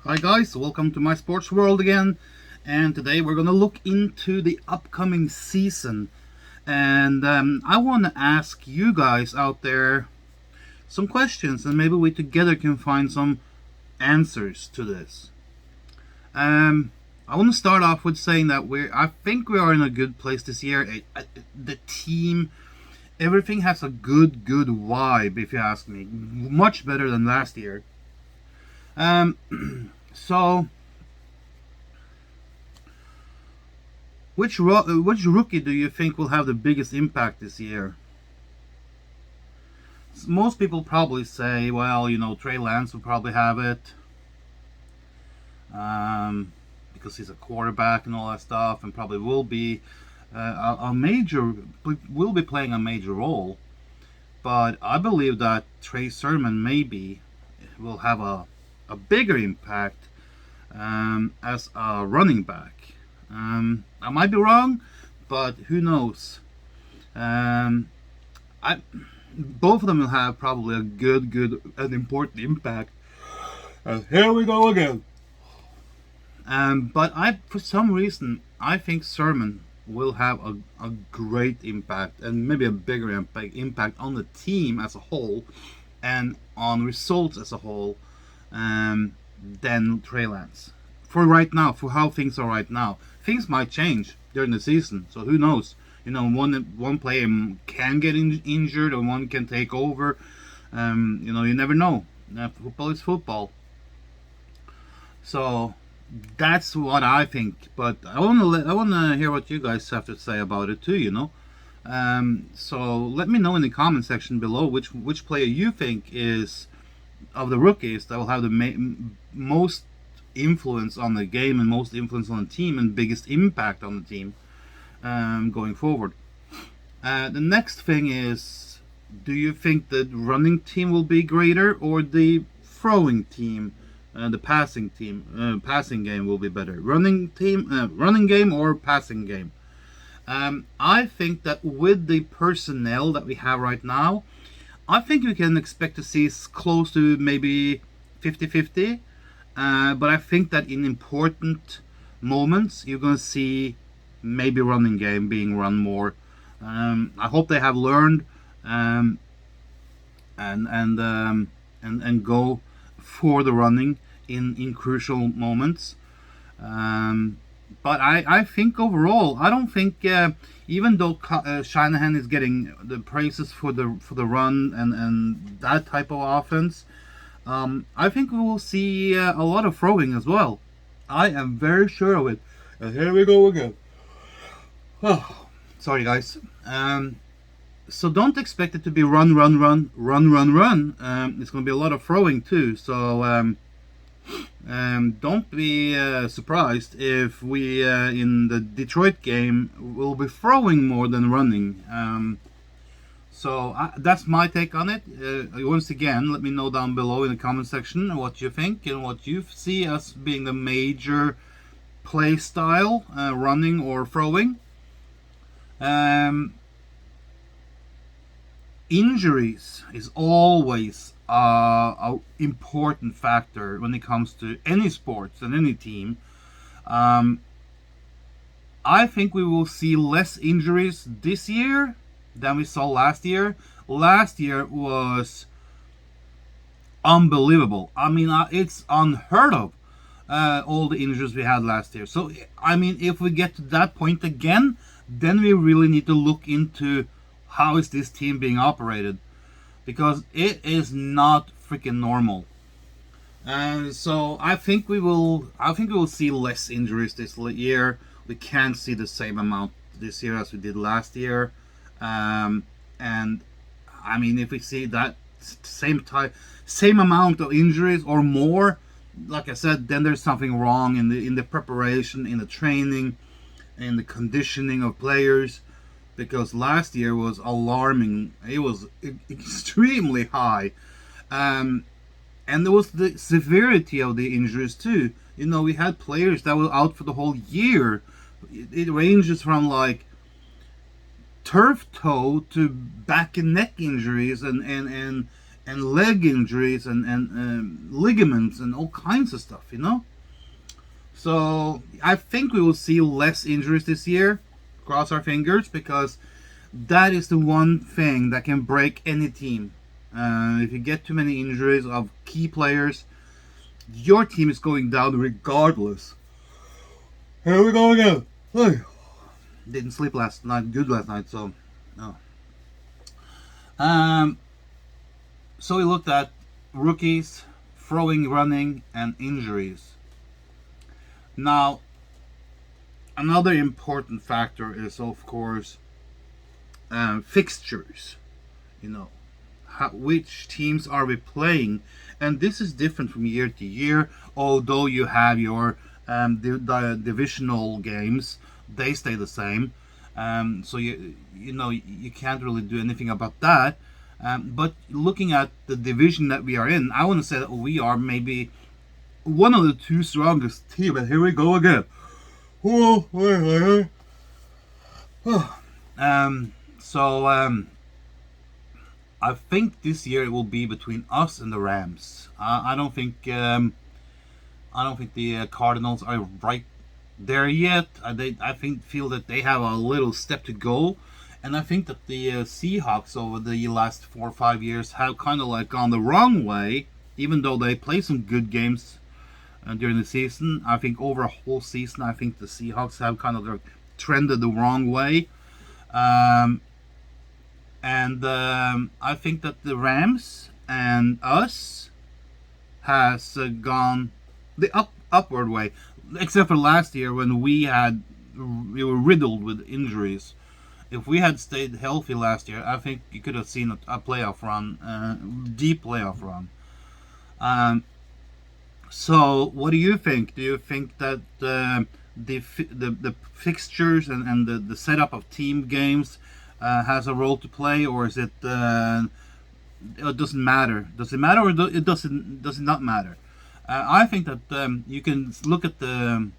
Hi guys, welcome to my sports world again, and today we're gonna look into the upcoming season, and I want to ask you guys out there some questions, and maybe we together can find some answers to this. I want to start off with saying that I think we are in a good place this year. The team, everything has a good vibe, if you ask me, much better than last year. Um, so which rookie do you think will have the biggest impact this year? Most people probably say, well, Trey Lance will probably have it, because he's a quarterback and all that stuff, and probably will be will be playing a major role. But I believe that Trey Sermon maybe will have a bigger impact as a running back. I might be wrong, but who knows? I Both of them will have probably a good and important impact. And here we go again. But for some reason, I think Sermon will have a great impact, and maybe a bigger impact on the team as a whole and on results as a whole, than Trey Lance. For right now, for how things are right now, things might change during the season. So who knows? One player can get injured, or one can take over. You never know. Football is football. So that's what I think. But I want to hear what you guys have to say about it too. So let me know in the comment section below which player you think is of the rookies that will have the most influence on the game and most influence on the team and biggest impact on the team going forward. The next thing is, do you think the running team will be greater, or the throwing team, the passing game will be better? Running game or passing game? I think that with the personnel that we have right now, I think we can expect to see close to maybe 50-50. But I think that in important moments, you're going to see maybe running game being run more. I hope they have learned and go for the running in crucial moments. But I think overall, I don't think, even though Shanahan is getting the praises for the run and that type of offense, I think we will see a lot of throwing as well. I am very sure of it. And here we go again. Oh, sorry guys. So don't expect it to be run. It's going to be a lot of throwing too. So don't be surprised if we in the Detroit game will be throwing more than running. So that's my take on it. Once again, let me know down below in the comment section what you think and what you see as being the major play style, running or throwing. Injuries is always an important factor when it comes to any sports and any team. I think we will see less injuries this year than we saw last year. Last year was unbelievable. I mean, it's unheard of, all the injuries we had last year. So, I mean, if we get to that point again, then we really need to look into how is this team being operated, because it is not freaking normal. And so I think we will see less injuries this year. We can't see the same amount this year as we did last year. And I mean, if we see that same amount of injuries or more, like I said, then there's something wrong in the preparation, in the training, in the conditioning of players, because last year was alarming. It was extremely high, and there was the severity of the injuries too. We had players that were out for the whole year. It ranges from like turf toe to back and neck injuries and and leg injuries and ligaments and all kinds of stuff, So I think we will see less injuries this year. Cross our fingers, because that is the one thing that can break any team. If you get too many injuries of key players, your team is going down regardless. Here we go again. Hey. Didn't sleep last night, so no. So we looked at rookies, throwing, running, and injuries. Now, another important factor is, of course, fixtures. Which teams are we playing? And this is different from year to year, although you have your the divisional games, they stay the same. So you can't really do anything about that. But looking at the division that we are in, I want to say that we are maybe one of the two strongest teams. And here we go again. I think this year it will be between us and the Rams. I don't think the Cardinals are right there yet. I feel that they have a little step to go, and I think that the Seahawks over the last 4 or 5 years have kind of like gone the wrong way, even though they play some good games during the season. I think over a whole season, I think the Seahawks have kind of trended the wrong way. I think that the Rams and us has gone the upward way, except for last year when we were riddled with injuries. If we had stayed healthy last year, I think you could have seen a playoff run, deep playoff run. So, what do you think? Do you think that the fixtures and the setup of team games has a role to play, or is it doesn't matter? Does it matter, or does it not matter? I think that you can look at the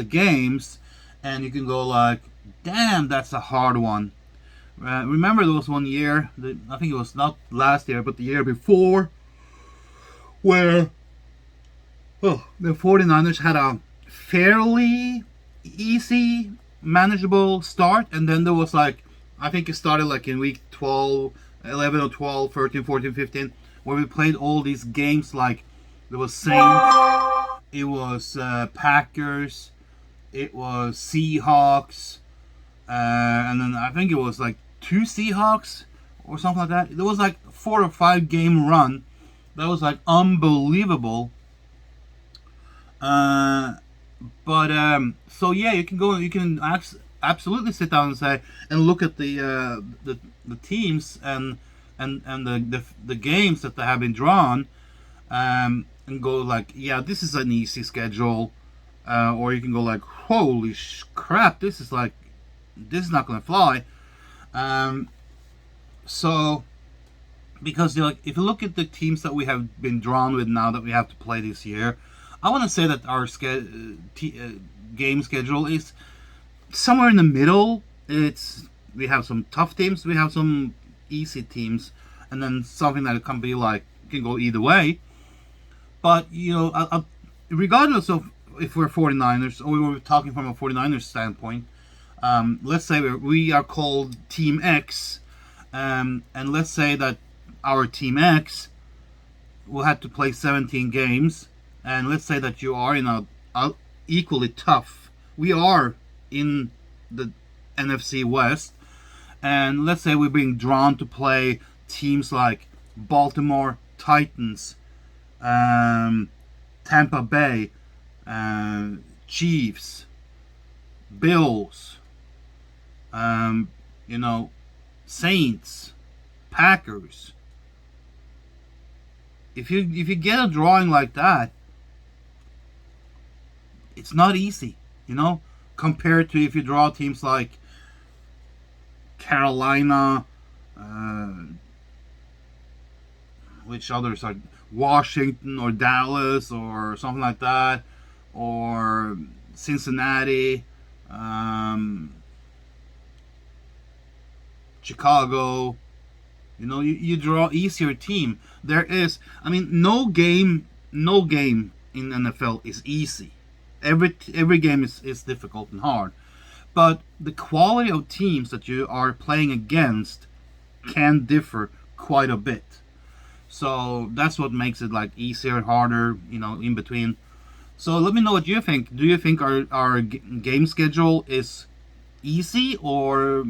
games and you can go like, damn, that's a hard one. Remember there was one year, I think it was not last year, but the year before, where the 49ers had a fairly easy, manageable start, and then there was like, I think it started like in week 12, 11 or 12, 13, 14, 15, where we played all these games like there was Saints, it was Packers, it was Seahawks, and then I think it was like 2 Seahawks or something like that. There was like 4 or 5 game run that was like unbelievable. So yeah, you can absolutely sit down and say and look at the teams and the games that have been drawn, and go like, yeah, this is an easy schedule, or you can go like, holy crap, this is not gonna fly. So because if you look at the teams that we have been drawn with now that we have to play this year, I want to say that our game schedule is somewhere in the middle. We have some tough teams, we have some easy teams, and then something that can go either way. But regardless of if we're 49ers or we were talking from a 49ers standpoint, let's say we are called Team X, and let's say that our Team X will have to play 17 games. And let's say that you are in a equally tough. We are in the NFC West, and let's say we're being drawn to play teams like Baltimore Titans, Tampa Bay, Chiefs, Bills, Saints, Packers. If you get a drawing like that, it's not easy, compared to if you draw teams like Carolina, which others are, Washington or Dallas or something like that, or Cincinnati, Chicago, You know, you draw easier team. There is, I mean, no game in NFL is easy. Every game is difficult and hard. But the quality of teams that you are playing against can differ quite a bit. So that's what makes it like easier, harder, you know, in between. So let me know what you think. Do you think our game schedule is easy or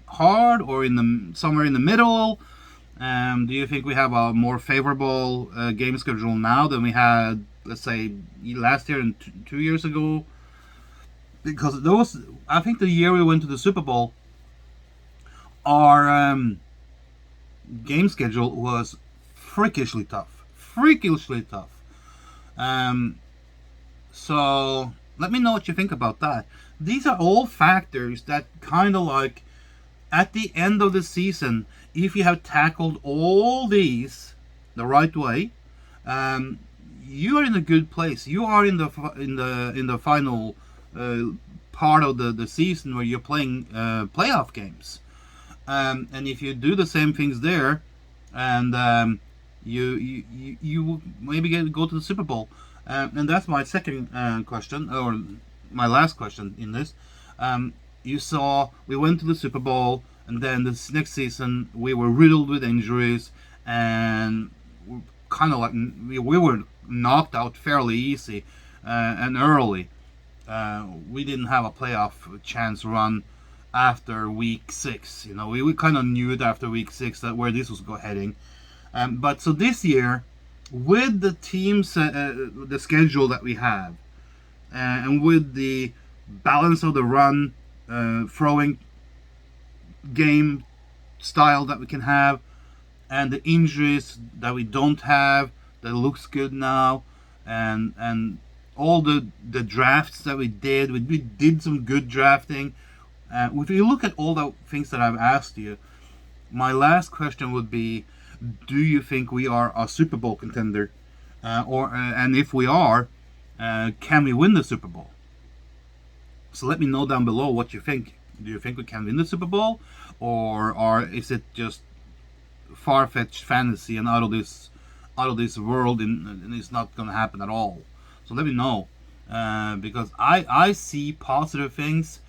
hard or in the somewhere in the middle? Do you think we have a more favorable game schedule now than we had, let's say, last year and 2 years ago? Because those, I think the year we went to the Super Bowl, our game schedule was freakishly tough. Freakishly tough. So let me know what you think about that. These are all factors that kind of like at the end of the season, if you have tackled all these the right way, you are in a good place. You are in the final part of the season where you're playing playoff games, and if you do the same things there, and you maybe go to the Super Bowl, and that's my second question, or my last question in this. You saw we went to the Super Bowl, and then this next season we were riddled with injuries, and kind of like we were knocked out fairly easy and early. We didn't have a playoff chance run after week 6. You know, we kind of knew it after week 6 that where this was heading. But so this year, with the teams, the schedule that we have, and with the balance of the run, throwing game style that we can have, and the injuries that we don't have, that looks good now, and all the drafts that we did some good drafting. If you look at all the things that I've asked you, my last question would be, do you think we are a Super Bowl contender? And if we are, can we win the Super Bowl? So let me know down below what you think. Do you think we can win the Super Bowl? Or is it just far-fetched fantasy and out of this world and it's not going to happen at all? So let me know. Because I see positive things,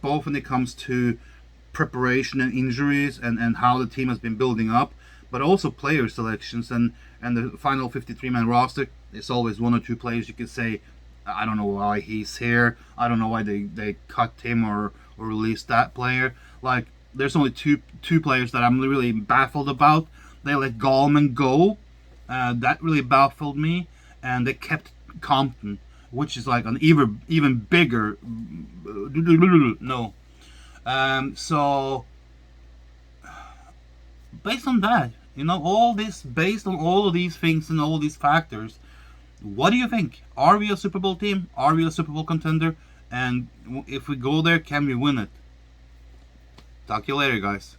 both when it comes to preparation and injuries and how the team has been building up, but also player selections and the final 53-man roster. There's always one or two players you could say, I don't know why he's here. I don't know why they cut him or released that player. Like, there's only two players that I'm really baffled about. They let Gallman go. That really baffled me. And they kept Compton, which is like an even bigger no. So based on that, you know, based on all of these things and all these factors, what do you think? Are we a Super Bowl team? Are we a Super Bowl contender? And if we go there, can we win it? Talk to you later, guys.